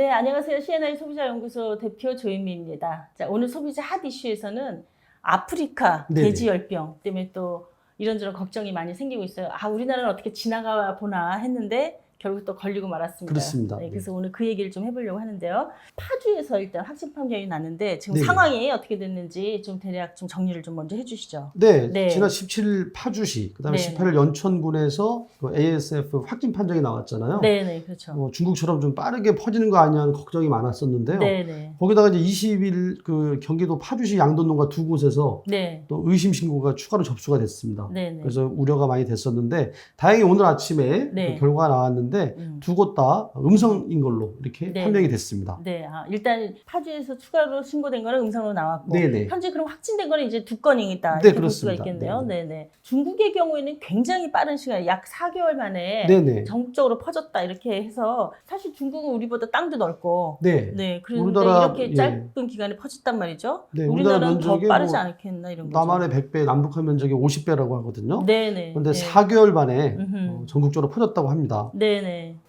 네, 안녕하세요. CNI 소비자연구소 대표 조인미입니다. 자, 오늘 소비자 핫 이슈에서는 아프리카 네네. 돼지열병 때문에 또 이런저런 걱정이 많이 생기고 있어요. 아, 우리나라는 어떻게 지나가 보나 했는데 결국 또 걸리고 말았습니다. 그렇습니다. 네, 그래서 네. 오늘 그 얘기를 좀 해보려고 하는데요. 파주에서 일단 확진 판정이 났는데 지금 네네. 상황이 어떻게 됐는지 좀 대략 좀 정리를 좀 먼저 해주시죠. 네, 네. 지난 17일 파주시, 그다음에 네. 18일 연천군에서 그 ASF 확진 판정이 나왔잖아요. 네네, 그렇죠. 중국처럼 좀 빠르게 퍼지는 거 아니냐 하는 걱정이 많았었는데요. 네네. 거기다가 이제 20일 그 경기도 파주시 양돈동과 두 곳에서 네. 또 의심 신고가 추가로 접수가 됐습니다. 네네. 그래서 우려가 많이 됐었는데 다행히 오늘 아침에 네. 그 결과가 나왔는데 두 곳 다 음성인 걸로 이렇게 네. 판명이 됐습니다. 네, 일단 파주에서 추가로 신고된 거는 음성으로 나왔고 네네. 현재 그럼 확진된 거는 이제 두 건이다 네, 이렇게 볼 수가 그렇습니다. 있겠네요. 네네. 네네. 중국의 경우에는 굉장히 빠른 시간, 약 4개월 만에 네네. 전국적으로 퍼졌다 이렇게 해서 사실 중국은 우리보다 땅도 넓고 네. 네, 그런데 우리나라, 이렇게 예. 짧은 기간에 퍼졌단 말이죠. 네, 우리나라 우리나라는 더 면적이 빠르지 뭐 않겠나 이런 거죠. 남한의 100배, 남북한 면적이 50배라고 하거든요. 네네. 그런데 네. 4개월 만에 음흠. 전국적으로 퍼졌다고 합니다. 네네.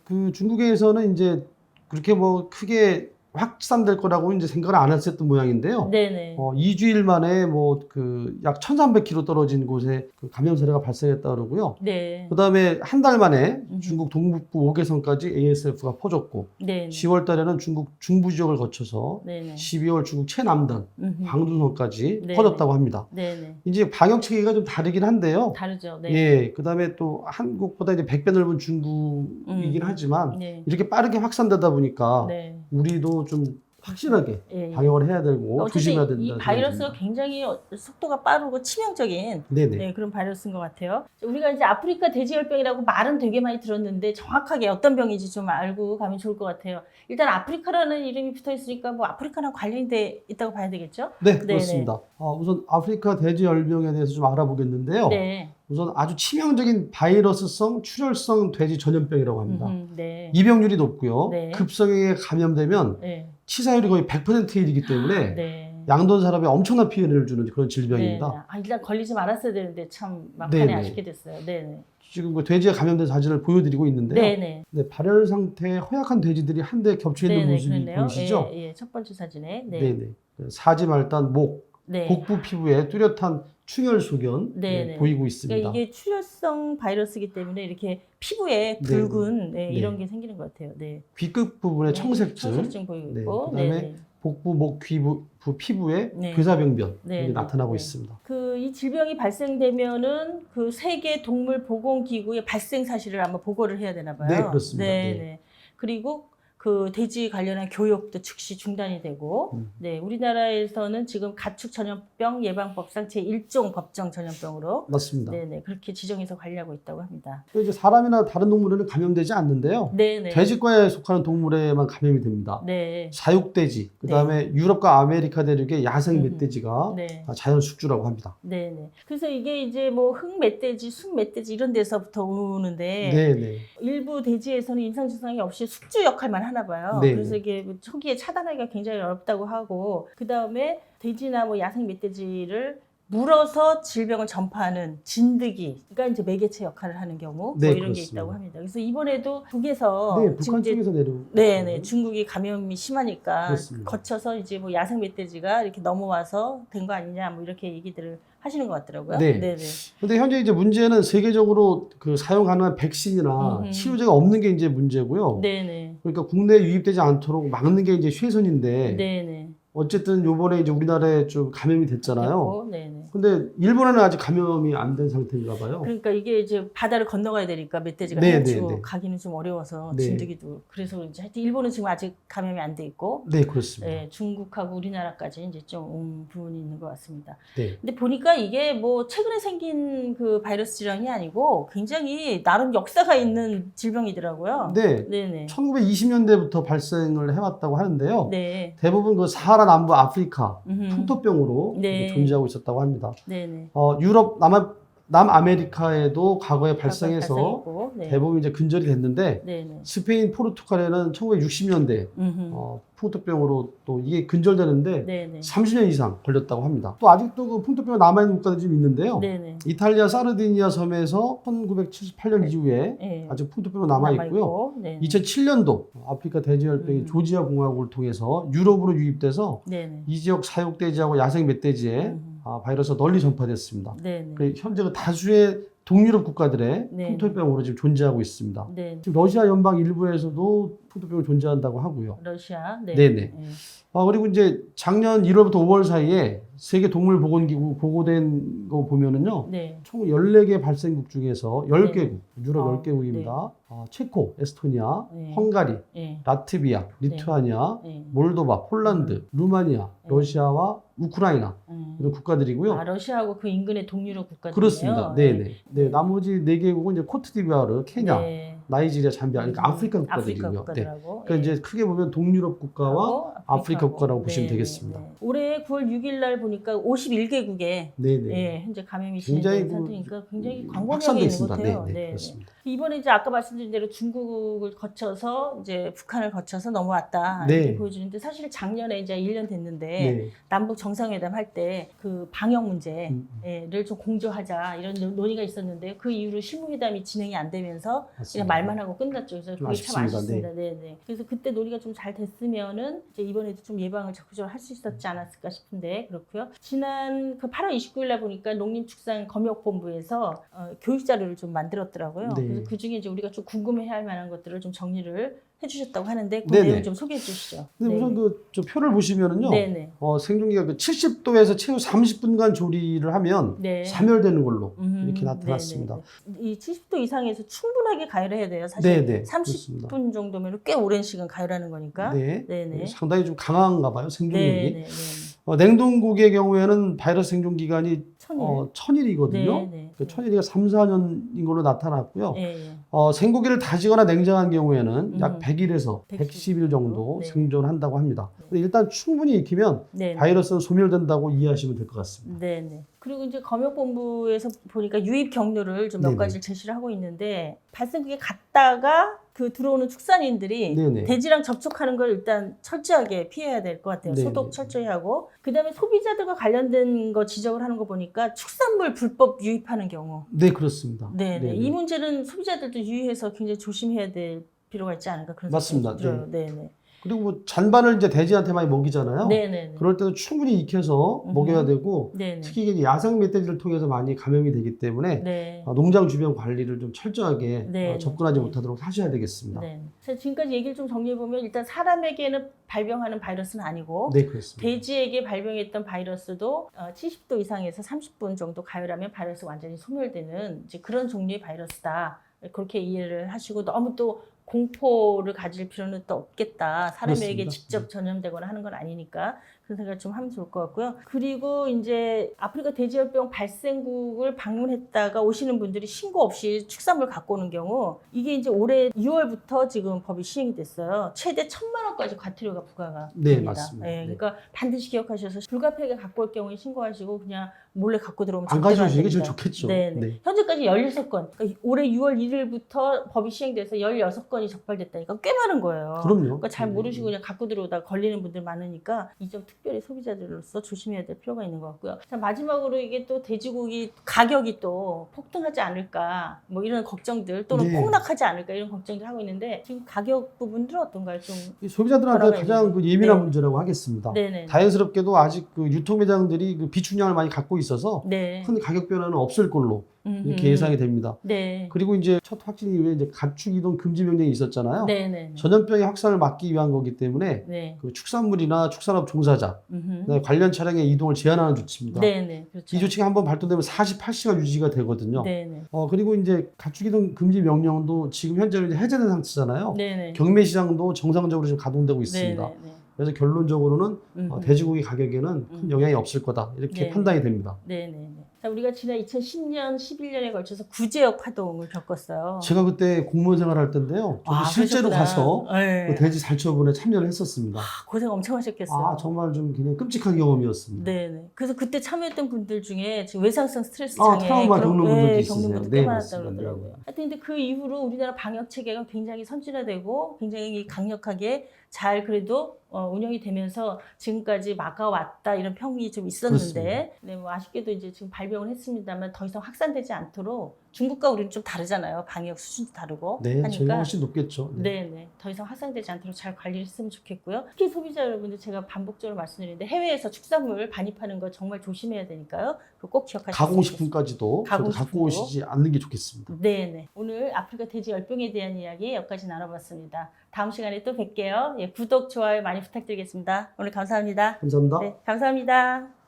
그 중국에서는 이제 그렇게 뭐 크게 확산될 거라고 이제 생각을 안 했었던 모양인데요. 네네. 2주일 만에 뭐 그 약 1,300km 떨어진 곳에 그 감염 사례가 발생했다 그러고요. 네. 그 다음에 한 달 만에 음흠. 중국 동북부 5개성까지 ASF가 퍼졌고, 네. 10월 달에는 중국 중부 지역을 거쳐서 네네. 12월 중국 최남단, 음흠. 광둥성까지 네네. 퍼졌다고 합니다. 네네. 이제 방역 체계가 좀 다르긴 한데요. 다르죠. 네. 예, 그 다음에 또 한국보다 이제 100배 넓은 중국이긴 하지만 네. 이렇게 빠르게 확산되다 보니까 네. 우리도 좀 확실하게 예, 예. 방역을 해야 되고 조심해야 어쨌든 된다. 이 바이러스가 굉장히 속도가 빠르고 치명적인 네네. 네, 그런 바이러스인 것 같아요. 우리가 이제 아프리카 돼지열병이라고 말은 되게 많이 들었는데 정확하게 어떤 병인지 좀 알고 가면 좋을 것 같아요. 일단 아프리카라는 이름이 붙어 있으니까 뭐 아프리카랑 관련이 돼 있다고 봐야 되겠죠? 네, 네네. 그렇습니다. 우선 아프리카 돼지열병에 대해서 좀 알아보겠는데요. 네. 우선 아주 치명적인 바이러스성 출혈성 돼지 전염병이라고 합니다. 네. 이병률이 높고요. 네. 급성에 감염되면 네. 치사율이 거의 100%에 이르기 때문에 네. 양돈 사람에 엄청난 피해를 주는 그런 질병입니다. 네. 일단 걸리지 말았어야 되는데 참 막판에 네네. 아쉽게 됐어요. 네네. 지금 그 돼지가 감염된 사진을 보여드리고 있는데요. 네네. 네, 발열 상태에 허약한 돼지들이 한데 겹쳐 있는 네네. 모습이 그렇네요. 보이시죠? 예, 예. 첫 번째 사진에. 네. 네네. 사지 말단 목, 네. 복부 피부에 뚜렷한 충혈 소견 네네. 보이고 있습니다. 그러니까 이게 출혈성 바이러스이기 때문에 이렇게 피부에 붉은 네, 네. 이런 게 생기는 것 같아요. 네. 귀끝 부분에 네, 청색증, 청색증 보이고 네, 있고, 그다음에 네네. 복부, 목, 귀부 피부에 네. 괴사병변 네, 이게 네, 나타나고 네. 있습니다. 이 질병이 발생되면은 그 세계 동물 보건 기구의 발생 사실을 아마 보고를 해야 되나 봐요. 네, 그렇습니다. 네, 네. 네. 그리고 그 돼지 관련한 교육도 즉시 중단이 되고, 네, 우리나라에서는 지금 가축 전염병 예방법상 제1종 법정 전염병으로 맞습니다. 네네 그렇게 지정해서 관리하고 있다고 합니다. 또 이제 사람이나 다른 동물에는 감염되지 않는데요. 네네. 돼지과에 속하는 동물에만 감염이 됩니다. 네. 사육돼지, 그 다음에 유럽과 아메리카 대륙의 야생 멧돼지가 네. 자연 숙주라고 합니다. 네네. 그래서 이게 이제 뭐 흑멧돼지, 순멧돼지 이런 데서부터 오는데 네네. 일부 돼지에서는 임상 증상이 없이 숙주 역할만 하나 봐요. 네네. 그래서 이게 초기에 차단하기가 굉장히 어렵다고 하고 그 다음에 돼지나 뭐 야생 멧돼지를 물어서 질병을 전파하는 진드기가 이제 매개체 역할을 하는 경우 네, 뭐 이런 게 그렇습니다. 있다고 합니다. 그래서 이번에도 북에서 네, 지금 북한 이제 쪽에서 내려. 네네 중국이 감염이 심하니까 그렇습니다. 거쳐서 이제 뭐 야생 멧돼지가 이렇게 넘어와서 된 거 아니냐 뭐 이렇게 얘기들을 하시는 것 같더라고요. 네. 네네. 근데 현재 이제 문제는 세계적으로 그 사용 가능한 백신이나 치료제가 없는 게 이제 문제고요. 네네. 그러니까 국내에 유입되지 않도록 막는 게 이제 최선인데 네네. 어쨌든 요번에 이제 우리나라에 좀 감염이 됐잖아요. 됐고, 네네. 근데 일본에는 아직 감염이 안 된 상태인가 봐요. 그러니까 이게 이제 바다를 건너가야 되니까 멧돼지가 네, 헤엄치고 네, 네. 가기는 좀 어려워서 네. 진드기도 그래서 이제 하여튼 일본은 지금 아직 감염이 안 돼 있고 네, 그렇습니다. 네, 중국하고 우리나라까지 이제 좀 온 부분이 있는 것 같습니다. 네. 근데 보니까 이게 뭐 최근에 생긴 그 바이러스 질환이 아니고 굉장히 나름 역사가 있는 질병이더라고요. 네. 네네. 1920년대부터 발생을 해왔다고 하는데요. 네. 대부분 그 사하라 남부 아프리카 음흠. 풍토병으로 네. 존재하고 있었다고 합니다. 네네. 유럽 남아메리카에도 과거에 발생해서 발생했고, 네. 대부분 이제 근절이 됐는데 네네. 스페인, 포르투갈에는 1960년대 풍토병으로 또 이게 근절되는데 네네. 30년 이상 걸렸다고 합니다. 또 아직도 그 풍토병 남아있는 국가들이 좀 있는데요. 네네. 이탈리아 사르디니아 섬에서 1978년 이후에 네. 아직 풍토병은 남아있고요. 네. 2007년도 아프리카 돼지열병이 조지아 공화국을 통해서 유럽으로 유입돼서 네네. 이 지역 사육돼지하고 야생 멧돼지에 바이러스가 널리 전파됐습니다. 네네. 현재 그 다수의 동유럽 국가들의 네. 풍토병으로 지금 존재하고 있습니다. 네. 지금 러시아 연방 일부에서도 풍토병이 존재한다고 하고요. 러시아. 네. 네네. 네. 그리고 이제 작년 1월부터 5월 사이에 세계 동물보건기구 보고된 거 보면은요. 네. 총 14개 발생국 중에서 10개국, 유럽 10개국입니다. 체코, 에스토니아, 네. 헝가리, 네. 라트비아, 리투아니아, 네. 몰도바, 폴란드, 루마니아, 러시아와 우크라이나 이런 국가들이고요. 러시아하고 그 인근의 동유럽 국가들이네요. 그렇습니다. 네네. 네, 나머지 4개국은 이제 코트디부아르, 케냐, 네. 나이지리아, 잠비아, 그러니까 아프리카 아프리카 국가들이고요. 국가들하고. 그러니까 이제 크게 보면 동유럽 국가와 아프리카 국가라고 보시면 네, 되겠습니다. 네, 네. 올해 9월 6일 날 보니까 51개국에 네네. 현재 감염이 굉장히 진행된 상태니까 굉장히 광범위하게 확산돼 있는 것 있습니다. 같아요. 네, 네, 그렇습니다. 이번에 이제 아까 말씀드린 대로 중국을 거쳐서 이제 북한을 거쳐서 넘어왔다 네. 이렇게 보여주는데 사실 작년에 이제 1년 됐는데 네. 남북 정상회담 할 때 그 방역 문제를 좀 공조하자 이런 논의가 있었는데 그 이후로 실무회담이 진행이 안 되면서 그냥 맞습니다. 말만 하고 끝났죠. 그래서 그게 참 아쉽습니다. 아쉽습니다. 네. 네. 그래서 그때 논의가 좀 잘 됐으면은 이제 이번에도 좀 예방을 적극적으로 할 수 있었지 않았을까 싶은데 그렇고요. 지난 그 8월 29일 날 보니까 농림축산검역본부에서 교육 자료를 좀 만들었더라고요. 네. 그래서 그 중에 이제 우리가 좀 궁금해할 만한 것들을 좀 정리를 해주셨다고 하는데 그 네네. 내용 좀 소개해 주시죠. 근데 우선 저 표를 보시면은요. 네네. 생존기가 그 70도에서 최소 30분간 조리를 하면 네. 사멸되는 걸로 이렇게 나타났습니다. 네네. 이 70도 이상에서 충분하게 가열해야 돼요. 사실 네네. 30분 그렇습니다. 정도면 꽤 오랜 시간 가열하는 거니까. 네. 네네. 상당히 좀 강한가 봐요, 생존력이. 네네. 냉동국의 경우에는 바이러스 생존 기간이 1000일. 1000일이거든요. 네네. 그 1000일이 3, 4년인 걸로 나타났고요. 네. 생고기를 다지거나 냉장한 경우에는 약 100일에서 110일 110일 정도 네. 생존한다고 합니다. 근데 일단 충분히 익히면 네. 바이러스는 소멸된다고 이해하시면 될 것 같습니다. 네네. 그리고 이제 검역본부에서 보니까 유입 경로를 좀 몇 네네. 가지를 제시를 하고 있는데 발생국에 갔다가 그 들어오는 축산인들이 네네. 돼지랑 접촉하는 걸 일단 철저하게 피해야 될 것 같아요. 네네. 소독 철저히 하고 그다음에 소비자들과 관련된 거 지적을 하는 거 보니까 축산물 불법 유입하는 경우. 네, 그렇습니다. 네네. 이 문제는 소비자들도 유의해서 굉장히 조심해야 될 필요가 있지 않을까 그런 맞습니다. 생각이 들어요. 네네. 그리고 뭐 잔반을 이제 돼지한테 많이 먹이잖아요. 네네. 그럴 때도 충분히 익혀서 먹여야 되고 네네. 특히 이게 야생 멧돼지를 통해서 많이 감염이 되기 때문에 네. 농장 주변 관리를 좀 철저하게 네. 접근하지 네. 못하도록 하셔야 되겠습니다. 네. 그래서 지금까지 얘기를 좀 정리해 보면 일단 사람에게는 발병하는 바이러스는 아니고 네, 그렇습니다. 돼지에게 발병했던 바이러스도 70도 이상에서 30분 정도 가열하면 바이러스 완전히 소멸되는 이제 그런 종류의 바이러스다. 그렇게 이해를 하시고 너무 또 공포를 가질 필요는 또 없겠다. 사람에게 그렇습니다. 직접 전염되거나 하는 건 아니니까 그런 생각을 좀 하면 좋을 것 같고요. 그리고 이제 아프리카 돼지열병 발생국을 방문했다가 오시는 분들이 신고 없이 축산물 갖고 오는 경우 이게 이제 올해 2월부터 지금 법이 시행이 됐어요. 최대 1,000만 원까지 과태료가 부과가 네, 됩니다. 맞습니다. 네, 그러니까 반드시 기억하셔서 불가피하게 갖고 올 경우에 신고하시고 그냥 몰래 갖고 들어오면 안 절대로 가져오시는 게 제일 됩니다. 좋겠죠. 네, 네. 네. 현재까지 16건. 그러니까 올해 6월 1일부터 법이 시행돼서 16건이 적발됐다니까 꽤 많은 거예요. 그럼요. 그러니까 잘 모르시고 그냥 갖고 들어오다 걸리는 분들 많으니까 이 점 특별히 소비자들로서 조심해야 될 필요가 있는 것 같고요. 자, 마지막으로 이게 또 돼지고기 가격이 또 폭등하지 않을까 뭐 이런 걱정들 또는 네. 폭락하지 않을까 이런 걱정들 하고 있는데 지금 가격 부분들은 어떤가요? 좀 이 소비자들한테 돌아가야 가장 그 예민한 네. 문제라고 하겠습니다. 네네. 다행스럽게도 아직 그 유통 매장들이 그 비축량을 많이 갖고 있어서 네. 큰 가격 변화는 없을 걸로 이렇게 예상이 됩니다. 네. 그리고 이제 첫 확진 이후에 이제 가축 이동 금지 명령이 있었잖아요. 네네. 전염병의 확산을 막기 위한 거기 때문에 네. 그 축산물이나 축산업 종사자 그다음에 관련 차량의 이동을 제한하는 조치입니다. 네네. 그렇죠. 이 조치가 한번 발동되면 48시간 유지가 되거든요. 네네. 그리고 이제 가축 이동 금지 명령도 지금 현재는 이제 해제된 상태잖아요. 네네. 경매 시장도 정상적으로 지금 가동되고 있습니다. 네네. 그래서 결론적으로는 돼지고기 가격에는 큰 영향이 없을 거다 이렇게 네. 판단이 됩니다. 네네. 자, 우리가 지난 2010년, 11년에 걸쳐서 구제역 활동을 겪었어요. 제가 그때 공무원 생활할 때인데요. 저도 아, 실제로 그러셨구나. 가서 네. 그 돼지 살처분에 참여를 했었습니다. 고생 엄청 하셨겠어요. 아, 정말 좀 그냥 끔찍한 경험이었습니다. 네네. 그래서 그때 참여했던 분들 중에 지금 외상성 스트레스 아, 장애 트라우마 그런- 겪는 분들도 예, 있으세요. 겪는 분들 네, 꽤 많았다고 맞습니다. 그러더라고요. 네. 하여튼 근데 그 이후로 우리나라 방역 체계가 굉장히 선진화되고 굉장히 강력하게 잘 그래도 운영이 되면서 지금까지 막아왔다 이런 평이 좀 있었는데, 네, 뭐 아쉽게도 이제 지금 발병을 했습니다만 더 이상 확산되지 않도록 중국과 우리는 좀 다르잖아요. 방역 수준도 다르고 네, 저희가 하니까. 훨씬 높겠죠. 네. 네네. 더 이상 확산되지 않도록 잘 관리를 했으면 좋겠고요. 특히 소비자 여러분들 제가 반복적으로 말씀드리는데 해외에서 축산물 반입하는 거 정말 조심해야 되니까요. 그거 꼭 기억하시면 좋겠습니다. 가공식품까지도 저도 갖고 가공식품도. 오시지 않는 게 좋겠습니다. 네네. 오늘 아프리카 돼지 열병에 대한 이야기 여기까지 나눠봤습니다. 다음 시간에 또 뵐게요. 예, 구독, 좋아요 많이 부탁드리겠습니다. 오늘 감사합니다. 감사합니다. 네, 감사합니다.